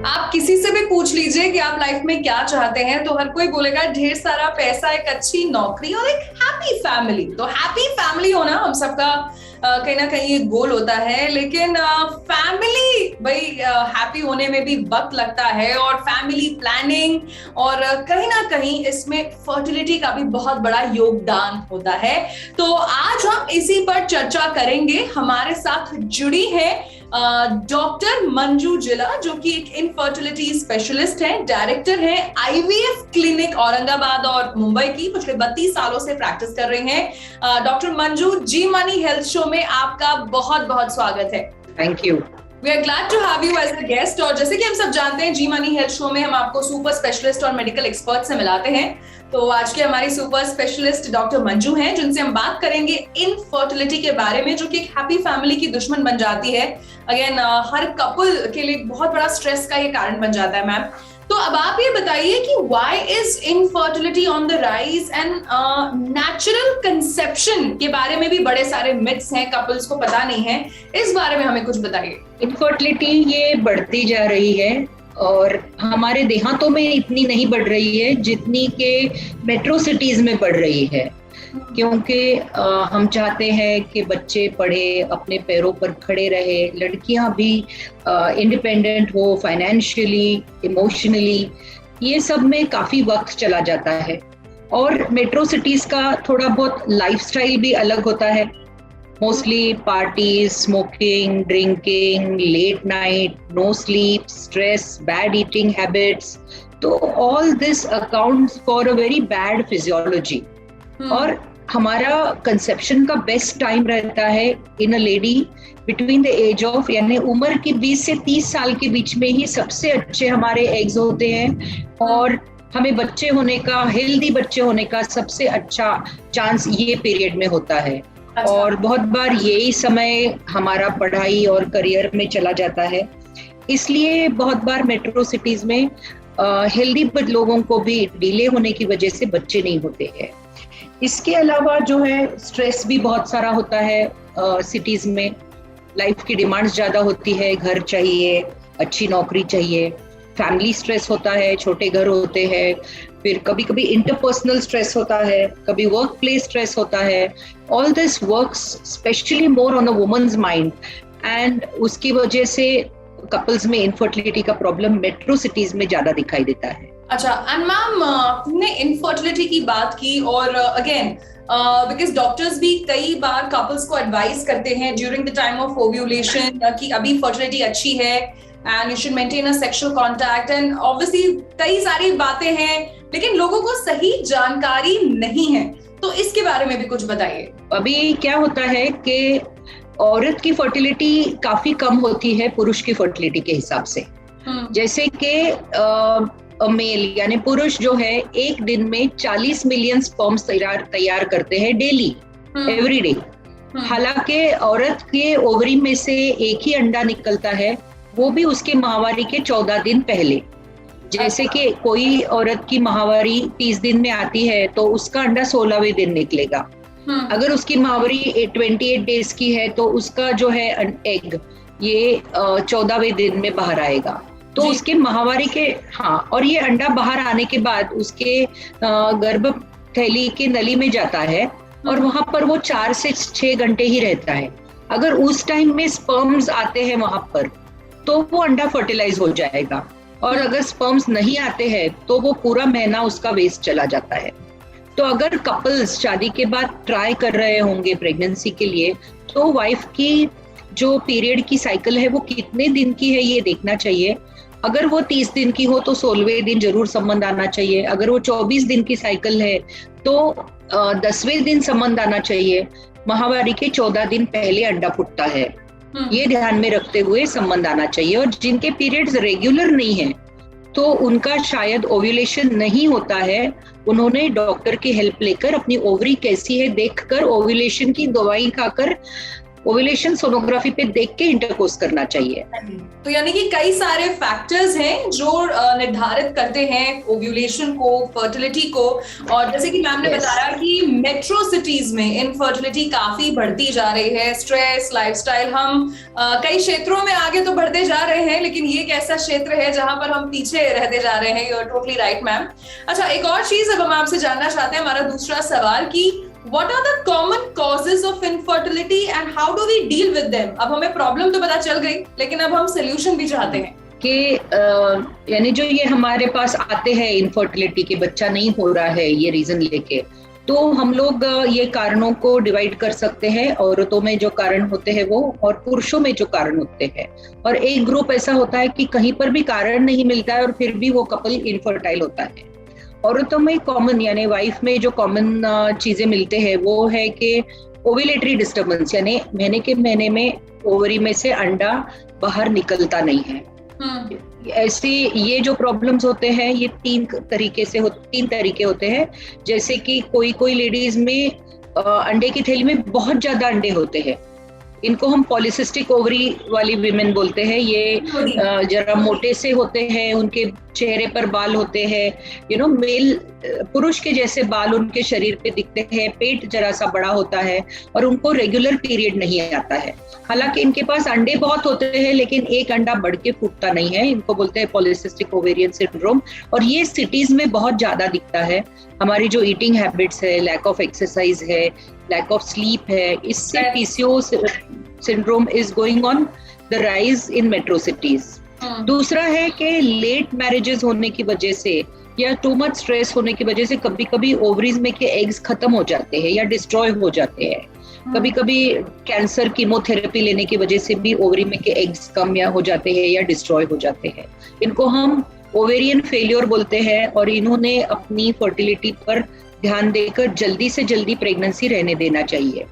आप किसी से भी पूछ लीजिए कि आप लाइफ में क्या चाहते हैं, तो हर कोई बोलेगा ढेर सारा पैसा, एक अच्छी नौकरी और एक हैप्पी फैमिली। तो हैप्पी फैमिली होना हम सबका कहीं ना कहीं एक गोल होता है, लेकिन फैमिली भाई हैप्पी होने में भी वक्त लगता है, और फैमिली प्लानिंग और कहीं ना कहीं इसमें फर्टिलिटी का भी बहुत बड़ा योगदान होता है। तो आज हम इसी पर चर्चा करेंगे। हमारे साथ जुड़ी है डॉक्टर मंजू जिला, जो कि एक इनफर्टिलिटी स्पेशलिस्ट है, डायरेक्टर है आईवीएफ क्लिनिक औरंगाबाद और मुंबई की, पिछले 32 सालों से प्रैक्टिस कर रही हैं। डॉक्टर मंजू, जी मनी हेल्थ शो में आपका बहुत बहुत स्वागत है। Thank you. We are glad to have you as a guest। और जैसे कि हम सब जानते हैं, जी मनी हेल्थ शो में हम आपको सुपर स्पेशलिस्ट और मेडिकल एक्सपर्ट से मिलाते हैं। तो आज के हमारी सुपर स्पेशलिस्ट डॉक्टर मंजू हैं, जिनसे हम बात करेंगे इनफर्टिलिटी के बारे में, जो कि एक हैप्पी फैमिली की दुश्मन बन जाती है। अगेन हर कपल के लिए बहुत बड़ा स्ट्रेस का ये कारण बन जाता है। मैम, तो अब आप ये बताइए कि why is infertility on the rise and natural conception के बारे में भी बड़े सारे मिथ्स हैं, कपल्स को पता नहीं है। इस बारे में हमें कुछ बताइए। इनफर्टिलिटी ये बढ़ती जा रही है और हमारे देहातों में इतनी नहीं बढ़ रही है जितनी के मेट्रो सिटीज में बढ़ रही है, क्योंकि हम चाहते हैं कि बच्चे पढ़े, अपने पैरों पर खड़े रहे, लड़कियां भी इंडिपेंडेंट हो, फाइनेंशियली, इमोशनली। ये सब में काफी वक्त चला जाता है। और मेट्रो सिटीज का थोड़ा बहुत लाइफस्टाइल भी अलग होता है। Mostly parties, smoking, drinking, late night, no sleep, stress, bad eating habits. तो all this accounts for a very bad physiology. और हमारा कंसेप्शन का बेस्ट टाइम रहता है in a lady between the age of, यानी उम्र की 20 से 30 साल के बीच में ही सबसे अच्छे हमारे एग्स होते हैं, और हमें बच्चे होने का, हेल्दी बच्चे होने का सबसे अच्छा चांस ये पीरियड में होता है। अच्छा। और बहुत बार यही समय हमारा पढ़ाई और करियर में चला जाता है, इसलिए बहुत बार मेट्रो सिटीज में हेल्दी लोगों को भी डिले होने की वजह से बच्चे नहीं होते हैं। इसके अलावा जो है स्ट्रेस भी बहुत सारा होता है सिटीज में। लाइफ की डिमांड्स ज्यादा होती है, घर चाहिए, अच्छी नौकरी चाहिए, फैमिली स्ट्रेस होता है, छोटे घर होते हैं, फिर कभी कभी इंटरपर्सनल स्ट्रेस होता है, कभी वर्क प्लेस स्ट्रेस होता है। All this works specially more on a women's mind, and उसकी वजह से कपल्स में इनफर्टिलिटी का प्रॉब्लम मेट्रो सिटीज में ज्यादा दिखाई देता है। अच्छा, एंड मैम आपने इनफर्टिलिटी की बात की, और अगेन बिकॉज डॉक्टर्स भी कई बार कपल्स को एडवाइस करते हैं during the time of ovulation कि अभी फर्टिलिटी अच्छी है and you should maintain a sexual contact, and obviously कई सारी बातें हैं, लेकिन लोगों को सही जानकारी नहीं है। तो इसके बारे में भी कुछ बताइए। अभी क्या होता है कि औरत की फर्टिलिटी काफी कम होती है पुरुष की फर्टिलिटी के हिसाब से। जैसे कि मेल यानी पुरुष जो है एक दिन में 40 मिलियन स्पर्म्स तैयार करते हैं डेली, एवरी डे। हालांकि औरत के ओवरी में से एक ही अंडा निकलता है, वो भी उसके माहवारी के 14 दिन पहले। जैसे कि कोई औरत की माहवारी 30 दिन में आती है तो उसका अंडा 16वें दिन निकलेगा। अगर उसकी माहवारी 28 डेज की है तो उसका जो है एग ये 14वें दिन में बाहर आएगा। तो उसके माहवारी के और ये अंडा बाहर आने के बाद उसके गर्भ थैली के नली में जाता है, और वहां पर वो 4 से 6 घंटे ही रहता है। अगर उस टाइम में स्पर्म्स आते हैं वहां पर तो वो अंडा फर्टिलाइज हो जाएगा, और अगर स्पर्म्स नहीं आते हैं तो वो पूरा महीना उसका वेस्ट चला जाता है। तो अगर कपल्स शादी के बाद ट्राई कर रहे होंगे प्रेगनेंसी के लिए, तो वाइफ की जो पीरियड की साइकिल है वो कितने दिन की है ये देखना चाहिए। अगर वो 30 दिन की हो तो 16वें दिन जरूर संबंध आना चाहिए। अगर वो 24 दिन की साइकिल है तो 10वें दिन संबंध आना चाहिए। माहवारी के 14 दिन पहले अंडा फूटता है, ये ध्यान में रखते हुए संबंध आना चाहिए। और जिनके पीरियड्स रेगुलर नहीं है तो उनका शायद ओव्यूलेशन नहीं होता है, उन्होंने डॉक्टर की हेल्प लेकर अपनी ओवरी कैसी है देखकर, ओव्यूलेशन की दवाई खाकर ओव्यूलेशन सोनोग्राफी पे देख के इंटरकोर्स करना चाहिए। तो यानी कि कई सारे फैक्टर्स हैं जो निर्धारित करते हैं ओव्यूलेशन को, फर्टिलिटी को। और जैसे कि मैम ने बताया कि मेट्रो सिटीज में इनफर्टिलिटी काफी बढ़ती जा रही है, स्ट्रेस, लाइफस्टाइल, हम कई क्षेत्रों में आगे तो बढ़ते जा रहे हैं, लेकिन ये एक ऐसा क्षेत्र है जहां पर हम पीछे रहते जा रहे हैं। You are totally right ma'am. अच्छा, एक और चीज अब हम आपसे जानना चाहते हैं, हमारा दूसरा सवाल कि What are the common causes of infertility and how do we deal with them? अब हमें प्रॉब्लम तो पता चल गई, लेकिन अब हम सोल्यूशन भी चाहते हैं कि यानी जो ये हमारे पास आते हैं इनफर्टिलिटी के, बच्चा नहीं हो रहा है ये रीजन लेके, तो हम लोग ये कारणों को डिवाइड कर सकते हैं। औरतों में जो कारण होते हैं वो, और पुरुषों में जो कारण होते हैं। और एक ग्रुप ऐसा होता है कि कहीं पर भी कारण नहीं मिलता है और फिर भी वो कपल इनफर्टाइल होता है। औरतों में कॉमन, यानी वाइफ में जो कॉमन चीजें मिलते हैं वो है कि ओव्यूलेटरी डिस्टर्बेंस, यानी महीने में ओवरी में से अंडा बाहर निकलता नहीं है। ऐसे ये जो प्रॉब्लम्स होते हैं ये तीन तरीके होते हैं। जैसे कि कोई लेडीज में अंडे की थैली में बहुत ज्यादा अंडे होते हैं, इनको हम पॉलिसिस्टिक ओवरी वाली विमेन बोलते हैं। ये जरा मोटे से होते हैं, उनके चेहरे पर बाल होते हैं, मेल पुरुष के जैसे बाल उनके शरीर पे दिखते हैं, पेट जरा सा बड़ा होता है और उनको रेगुलर पीरियड नहीं आता है। हालांकि इनके पास अंडे बहुत होते हैं लेकिन एक अंडा बढ़ के फूटता नहीं है, इनको बोलते हैं पॉलिसिस्टिक ओवेरियन सिंड्रोम। और ये सिटीज में बहुत ज्यादा दिखता है। हमारी जो ईटिंग हैबिट्स है, लैक ऑफ एक्सरसाइज है, लैक ऑफ स्लीप है, इससे PCOS syndrome is going on the rise in metro cities. दूसरा है कि लेट मैरिजेस होने की वजह से या टू मच स्ट्रेस होने की वजह से कभी कभी ओवरीज में के एग्स खत्म हो जाते हैं या डिस्ट्रॉय हो जाते हैं। कभी कभी कैंसर कीमोथेरेपी लेने की वजह से भी ओवरी में के एग्स कम या हो जाते हैं या डिस्ट्रॉय हो जाते हैं। इनको हम ओवेरियन फेलियर बोलते हैं और इन्होंने अपनी फर्टिलिटी पर ध्यान देकर जल्दी से जल्दी प्रेगनेंसी रहने देना चाहिए,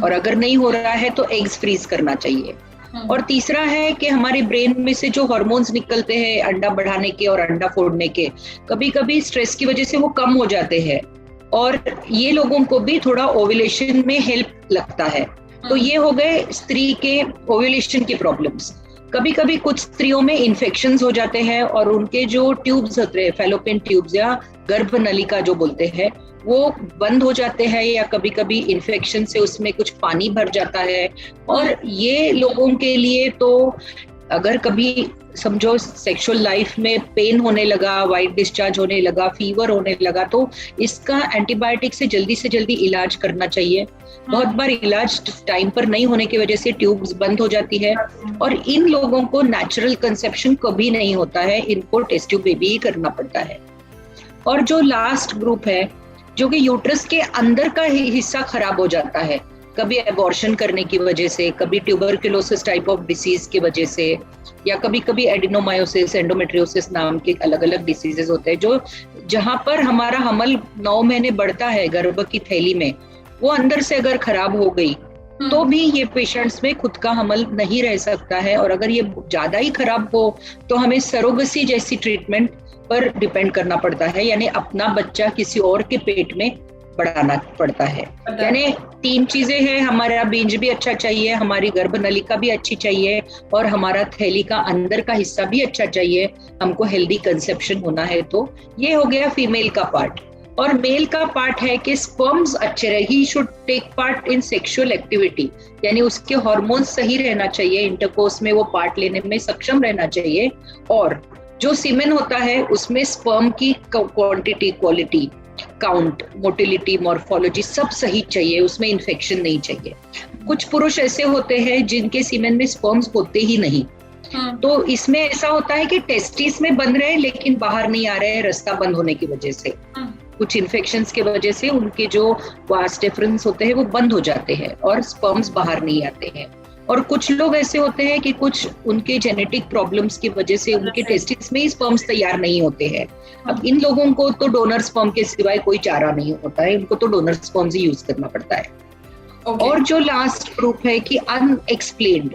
और अगर नहीं हो रहा है तो एग्स फ्रीज करना चाहिए। और तीसरा है कि हमारे ब्रेन में से जो हार्मोन्स निकलते हैं अंडा बढ़ाने के और अंडा फोड़ने के, कभी कभी स्ट्रेस की वजह से वो कम हो जाते हैं और ये लोगों को भी थोड़ा ओव्यूलेशन में हेल्प लगता है। तो ये हो गए स्त्री के ओव्यूलेशन के प्रॉब्लम्स। कभी कभी कुछ स्त्रियों में इन्फेक्शंस हो जाते हैं और उनके जो ट्यूब्स होते हैं, फैलोपियन ट्यूब्स या गर्भ नलिका जो बोलते हैं, वो बंद हो जाते हैं या कभी कभी इन्फेक्शन से उसमें कुछ पानी भर जाता है। और ये लोगों के लिए तो अगर कभी समझो सेक्सुअल लाइफ में पेन होने लगा, वाइट डिस्चार्ज होने लगा, फीवर होने लगा, तो इसका एंटीबायोटिक से जल्दी इलाज करना चाहिए। बहुत बार इलाज टाइम पर नहीं होने की वजह से ट्यूब्स बंद हो जाती है और इन लोगों को नेचुरल कंसेप्शन कभी नहीं होता है, इनको टेस्ट ट्यूब बेबी ही करना पड़ता है। और जो लास्ट ग्रुप है जो कि यूट्रस के अंदर का हिस्सा खराब हो जाता है, कभी एबॉर्शन करने की वजह से, कभी ट्यूबरकुलोसिस टाइप ऑफ डिसीज की वजह से, या कभी कभी एडिनोमायोसिस, एंडोमेट्रियोसिस नाम के अलग अलग डिसीजेस होते हैं, जो जहां पर हमारा हमल 9 महीने बढ़ता है गर्भ की थैली में, वो अंदर से अगर खराब हो गई तो भी ये पेशेंट्स में खुद का हमल नहीं रह सकता है। और अगर ये ज्यादा ही खराब हो तो हमें सरोगेसी जैसी ट्रीटमेंट पर डिपेंड करना पड़ता है, यानी अपना बच्चा किसी और के पेट में बढ़ाना पड़ता है। यानी 3 चीजें हैं, हमारा बीज भी अच्छा चाहिए, हमारी गर्भ नलिका भी अच्छी चाहिए और हमारा थैली का अंदर का हिस्सा भी अच्छा चाहिए, हमको हेल्दी कंसेप्शन होना है। तो ये हो गया फीमेल का पार्ट। और मेल का पार्ट है कि स्पर्म्स अच्छे रहे, he should take part in sexual activity, यानी उसके हार्मोन्स सही रहना चाहिए, इंटरकोर्स में वो पार्ट लेने में सक्षम रहना चाहिए। और जो सीमेन होता है उसमें स्पर्म की quantity, quality, count, motility, morphology सब सही चाहिए, उसमें इन्फेक्शन नहीं चाहिए। कुछ पुरुष ऐसे होते हैं जिनके सीमेन में स्पर्म्स होते ही नहीं, तो इसमें ऐसा होता है कि टेस्टिस में बंद रहे लेकिन बाहर नहीं आ रहे हैं, रास्ता बंद होने की वजह से, कुछ इन्फेक्शंस की वजह से उनके जो वास डिफरेंस होते हैं वो बंद हो जाते हैं और स्पर्म्स बाहर नहीं आते हैं। और कुछ लोग ऐसे होते हैं कि कुछ उनके जेनेटिक प्रॉब्लम्स की वजह से उनके टेस्टिस में ही स्पर्म्स तैयार नहीं होते हैं। अब इन लोगों को तो डोनर स्पर्म के सिवाय कोई चारा नहीं होता है, इनको तो डोनर स्पर्म्स ही यूज करना पड़ता है। और जो लास्ट ग्रुप है कि अनएक्सप्लेन्ड,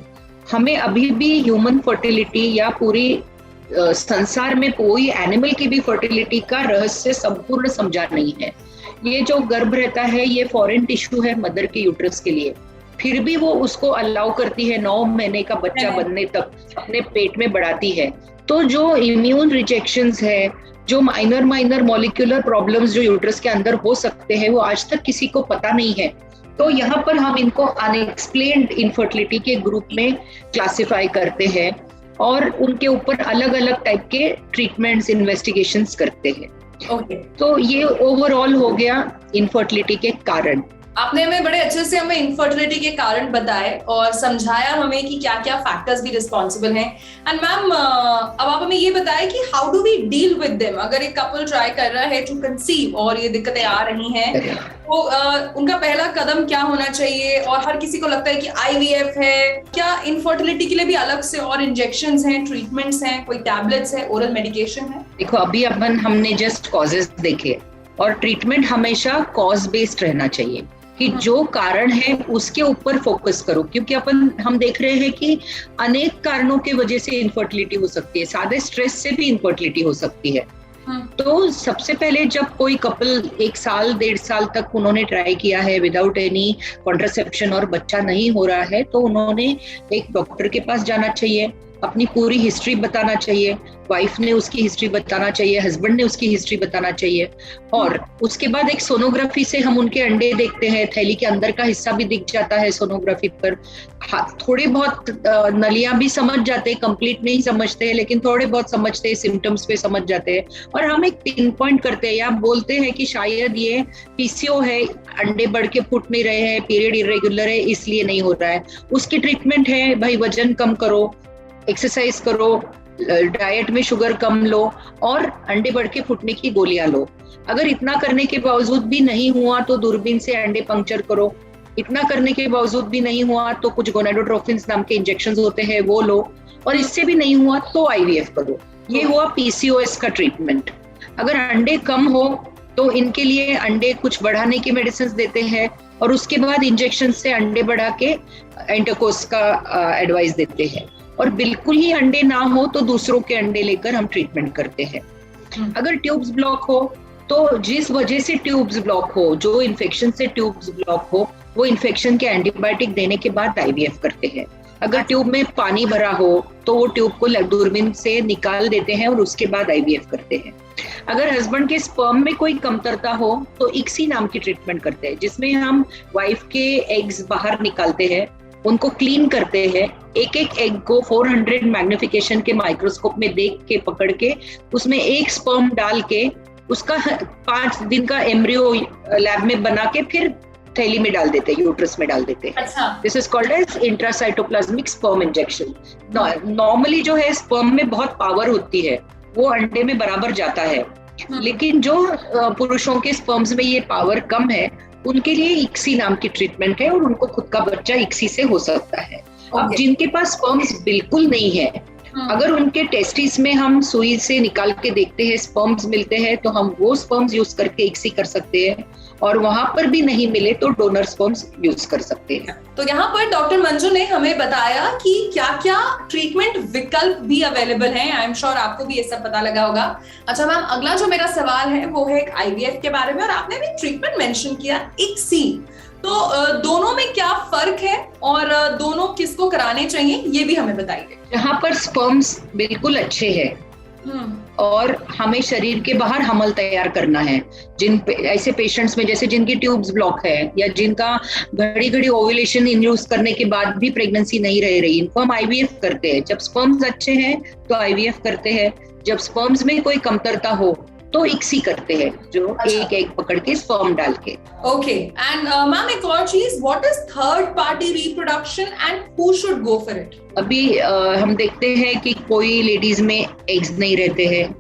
हमें अभी भी ह्यूमन फर्टिलिटी या पूरी संसार में कोई एनिमल की भी फर्टिलिटी का रहस्य संपूर्ण समझा नहीं है। ये जो गर्भ रहता है ये फॉरेन टिश्यू है मदर के यूट्रस के लिए, फिर भी वो उसको अलाउ करती है 9 महीने का बच्चा बनने तक अपने पेट में बढ़ाती है। तो जो इम्यून रिजेक्शंस है, जो माइनर मॉलिक्यूलर प्रॉब्लम्स जो यूट्रस के अंदर हो सकते हैं, वो आज तक किसी को पता नहीं है। तो यहाँ पर हम इनको अनएक्सप्लेन्ड इनफर्टिलिटी के ग्रुप में क्लासिफाई करते हैं और उनके ऊपर अलग अलग टाइप के ट्रीटमेंट्स, इन्वेस्टिगेशंस करते हैं। तो ये ओवरऑल हो गया इनफर्टिलिटी के कारण। आपने हमें बड़े अच्छे से हमें इनफर्टिलिटी के कारण बताए और समझाया हमें कि क्या क्या फैक्टर्स भी रिस्पॉन्सिबल हैं। एंड मैम अब आप हमें ये बताएं कि how do we deal with them. अगर एक कपल ट्राई कर रहा है टू कंसीव और ये दिक्कतें आ रही हैं, तो उनका पहला कदम क्या होना चाहिए? और हर किसी को लगता है कि IVF है, क्या इनफर्टिलिटी के लिए भी अलग से और इंजेक्शंस हैं, ट्रीटमेंट्स हैं, कोई टैबलेट्स है, ओरल मेडिकेशन है? देखो, अभी हमने जस्ट कॉजेस देखे और ट्रीटमेंट हमेशा कॉज बेस्ड रहना चाहिए कि जो कारण है उसके ऊपर फोकस करो, क्योंकि हम देख रहे हैं कि अनेक कारणों के वजह से इनफर्टिलिटी हो सकती है। सादे स्ट्रेस से भी इनफर्टिलिटी हो सकती है। तो सबसे पहले जब कोई कपल 1 साल 1.5 साल तक उन्होंने ट्राई किया है विदाउट एनी कॉन्ट्रासेप्शन और बच्चा नहीं हो रहा है, तो उन्होंने एक डॉक्टर के पास जाना चाहिए, अपनी पूरी हिस्ट्री बताना चाहिए, वाइफ ने उसकी हिस्ट्री बताना चाहिए, हस्बैंड ने उसकी हिस्ट्री बताना चाहिए। और उसके बाद एक सोनोग्राफी से हम उनके अंडे देखते हैं, थैली के अंदर का हिस्सा भी दिख जाता है सोनोग्राफी पर। थोड़े बहुत नलियां भी समझ जाते हैं, कंप्लीट नहीं समझते हैं, लेकिन थोड़े बहुत समझते हैं, सिम्टम्स पे समझ जाते हैं। और हम एक पिन पॉइंट करते हैं या बोलते हैं कि शायद ये PCO है, अंडे बढ़ के फूट नहीं रहे हैं, पीरियड इरेगुलर है, इसलिए नहीं हो रहा है। उसकी ट्रीटमेंट है भाई वजन कम करो, एक्सरसाइज करो, डाइट में शुगर कम लो और अंडे बढ़ के फूटने की गोलियां लो। अगर इतना करने के बावजूद भी नहीं हुआ तो दूरबीन से अंडे पंक्चर करो। इतना करने के बावजूद भी नहीं हुआ तो कुछ गोनाडोट्रोफिन्स नाम के इंजेक्शंस होते हैं, वो लो। और इससे भी नहीं हुआ तो IVF करो। ये हुआ PCOS का ट्रीटमेंट। अगर अंडे कम हो तो इनके लिए अंडे कुछ बढ़ाने की मेडिसिन देते हैं और उसके बाद इंजेक्शन से अंडे बढ़ा के इंटरकोर्स का एडवाइस देते हैं। और बिल्कुल ही अंडे ना हो तो दूसरों के अंडे लेकर हम ट्रीटमेंट करते हैं। अगर ट्यूब्स ब्लॉक हो तो जिस वजह से ट्यूब्स ब्लॉक हो, जो इन्फेक्शन से ट्यूब्स ब्लॉक हो, वो इन्फेक्शन के एंटीबायोटिक देने के बाद IVF करते हैं। अगर ट्यूब में पानी भरा हो तो वो ट्यूब को दूरबीन से निकाल देते हैं और उसके बाद IVF करते हैं। अगर हस्बैंड के स्पर्म में कोई कमतरता हो तो ICSI नाम की ट्रीटमेंट करते हैं, जिसमें हम वाइफ के एग्स बाहर निकालते हैं, उनको क्लीन करते हैं, एक एग को 400 मैग्निफिकेशन के माइक्रोस्कोप में देख के पकड़ के उसमें एक स्पर्म डाल के उसका 5 दिन का एम्ब्रियो लैब में बना के फिर थैली में डाल देते हैं, यूट्रस में डाल देते हैं। This is called as intracytoplasmic sperm injection. Normally जो है स्पर्म में बहुत पावर होती है, वो अंडे में बराबर जाता है, लेकिन जो पुरुषों के स्पर्म्स में ये पावर कम है उनके लिए ICSI नाम की ट्रीटमेंट है और उनको खुद का बच्चा ICSI से हो सकता है। अब जिनके पास स्पर्म्स बिल्कुल नहीं है, अगर उनके टेस्टिस में हम सुई से निकाल के देखते हैं स्पर्म्स मिलते हैं तो हम वो स्पर्म्स यूज करके ICSI कर सकते हैं, और वहां पर भी नहीं मिले तो डोनर स्पर्म्स यूज कर सकते हैं। तो यहाँ पर डॉक्टर मंजू ने हमें बताया कि क्या क्या ट्रीटमेंट विकल्प भी अवेलेबल हैं। आई एम श्योर आपको भी ये सब पता लगा होगा। अच्छा मैम, अगला जो मेरा सवाल है वो है IVF के बारे में, और आपने भी ट्रीटमेंट मेंशन किया ICSI। तो दोनों में क्या फर्क है और दोनों किसको कराने चाहिए ये भी हमें बताइए। यहाँ पर स्पर्म्स बिल्कुल अच्छे हैं और हमें शरीर के बाहर हमल तैयार करना है। ऐसे पेशेंट्स में जैसे जिनकी ट्यूब्स ब्लॉक है या जिनका घड़ी घड़ी ओव्यूलेशन इंड्यूस करने के बाद भी प्रेगनेंसी नहीं रह रही, इनको हम IVF करते हैं। जब स्पर्म्स अच्छे हैं तो IVF करते हैं, जब स्पर्म्स में कोई कमतरता हो तो ICSI करते हैं, जो एक एग पकड़ के स्पर्म डाल के। ओके, एंड मैम एक और चीज, what is third party reproduction and who should go for it? अभी हम देखते हैं कि कोई लेडीज में एग्स नहीं रहते हैं,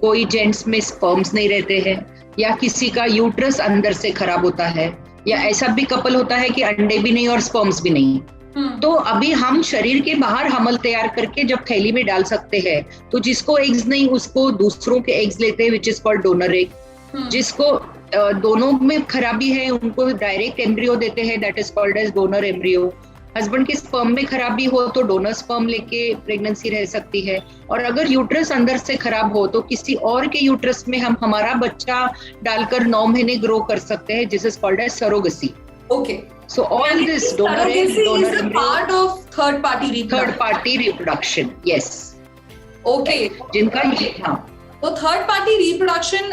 कोई जेंट्स में स्पर्म्स नहीं रहते हैं, या किसी का यूट्रस अंदर से खराब होता है, या ऐसा भी कपल होता है कि अंडे भी नहीं और स्पर्म्स भी नहीं। तो अभी हम शरीर के बाहर हमल तैयार करके जब थैली में डाल सकते हैं, तो जिसको एग्स नहीं उसको दूसरों के एग्स लेते हैं, which is called donor egg. जिसको दोनों में खराबी है उनको डायरेक्ट एम्ब्रियो देते हैं, that is called as donor embryo. Husband के स्पर्म में खराबी हो तो डोनर स्पर्म लेके प्रेगनेंसी रह सकती है, और अगर यूट्रस अंदर से खराब हो तो किसी और के यूट्रस में हम हमारा बच्चा डालकर 9 महीने ग्रो कर सकते हैं, जिस is called as surrogacy. Okay, So all this donor egg, donor is a embryo, part of third party reproduction, yes. Okay. जिनका हाँ. तो थर्ड पार्टी रिप्रोडक्शन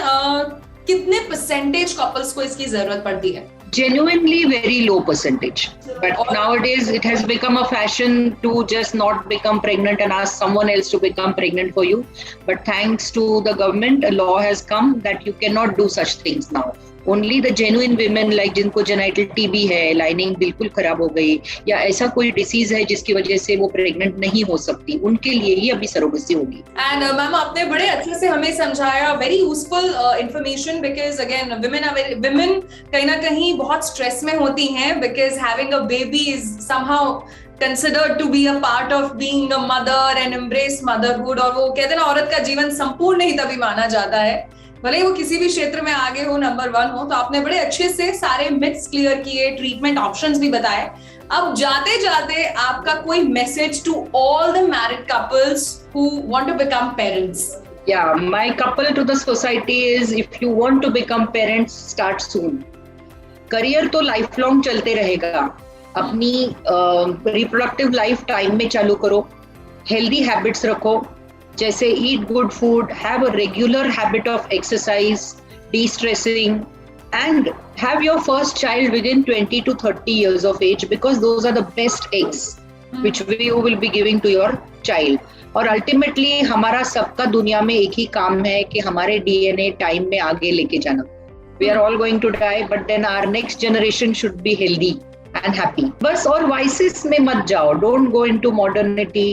कितने परसेंटेज कपल्स को इसकी जरूरत पड़ती है? Genuinely very low percentage, but nowadays it has become a fashion to just not become pregnant and ask someone else to become pregnant for you. But thanks to the government, a law has come that you cannot do such things now. Only the genuine women, like जिनको genital TB है, lining बिल्कुल खराब हो गई, या ऐसा कोई disease है जिसकी वजह से वो प्रेग्नेंट नहीं हो सकती, उनके लिए ही अभी सरोगेसी होगी. एंड मैम आपने बड़े अच्छे से हमें समझाया, very useful information, because again women कहीं ना कहीं बहुत स्ट्रेस में होती हैं, because having a baby is somehow considered to be a part of being a mother and embrace motherhood. और वो कहते हैं ना, औरत का जीवन संपूर्ण ही तभी माना जाता है, भले ही वो किसी भी क्षेत्र में आगे हो, नंबर 1 हो. तो आपने बड़े अच्छे से सारे मिथ्स क्लियर किए, ट्रीटमेंट ऑप्शंस भी बताए. अब जाते जाते आपका कोई message to all the married couples who want to become parents? Yeah, my couple to the society is, if you want to become parents, start soon. Career तो life long चलते रहेगा, अपनी रिप्रोडक्टिव लाइफ टाइम में चालू करो, healthy habits रखो, जैसे eat good food, have a regular habit of exercise, de-stressing, and have your first child within 20 to 30 years of age, because those are the best eggs which you will be giving to your child. और ultimately हमारा सबका दुनिया में एक ही काम है कि हमारे डीएनए टाइम में आगे लेके जाना. We are all going to die, but then our next generation should be healthy and happy. बस और vices में मत जाओ. Don't go into modernity.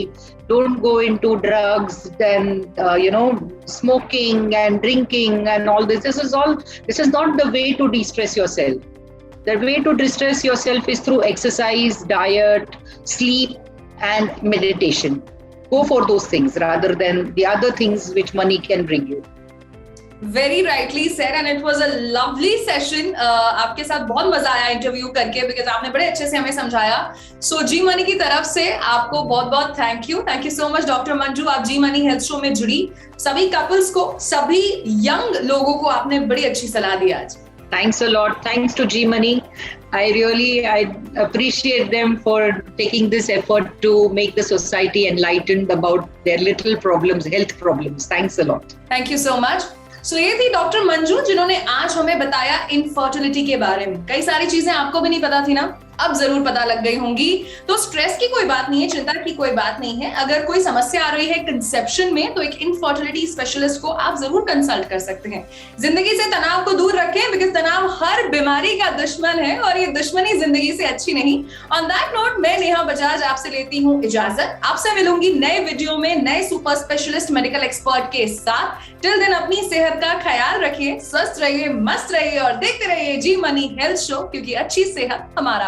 Don't go into drugs and smoking and drinking and all this. This is not the way to de-stress yourself. The way to de-stress yourself is through exercise, diet, sleep, and meditation. Go for those things rather than the other things which money can bring you. Very rightly said, and it was a lovely session. आपके साथ बहुत मजा आया interview करके, because आपने बड़े अच्छे से हमें समझाया. सो जी मनी की तरफ से आपको बहुत बहुत thank you so much doctor Manju. आप जी मनी हेल्थ शो में जुड़ी, सभी कपल्स को, सभी यंग लोगों को आपने बड़ी अच्छी सलाह दी आज. Thanks a lot. Thanks to G Money. I appreciate them for taking this effort to make the society enlightened about their little problems, health problems. Thanks a lot. Thank you so much. So ये थी doctor Manju, जिन्होंने आज हमें बताया infertility के बारे में. कई सारी चीजें आपको भी नहीं पता थी ना, अब जरूर पता लग गई होंगी. तो स्ट्रेस की कोई बात नहीं है, चिंता की कोई बात नहीं है. अगर कोई समस्या आ रही है कंसेप्शन में, तो एक इनफर्टिलिटी स्पेशलिस्ट को आप जरूर कंसल्ट कर सकते हैं. जिंदगी से तनाव को दूर रखें, बिकॉज तनाव हर बीमारी का दुश्मन है और ये दुश्मनी जिंदगी से अच्छी नहीं. ऑन दैट नोट, मैं नेहा बजाज आपसे लेती हूँ इजाजत. आपसे मिलूंगी नए वीडियो में नए सुपर स्पेशलिस्ट मेडिकल एक्सपर्ट के साथ. टिल दिन अपनी सेहत का ख्याल रखिए, स्वस्थ रहिए, मस्त रहिए और देखते रहिए जी मनी हेल्थ शो, क्योंकि अच्छी सेहत हमारा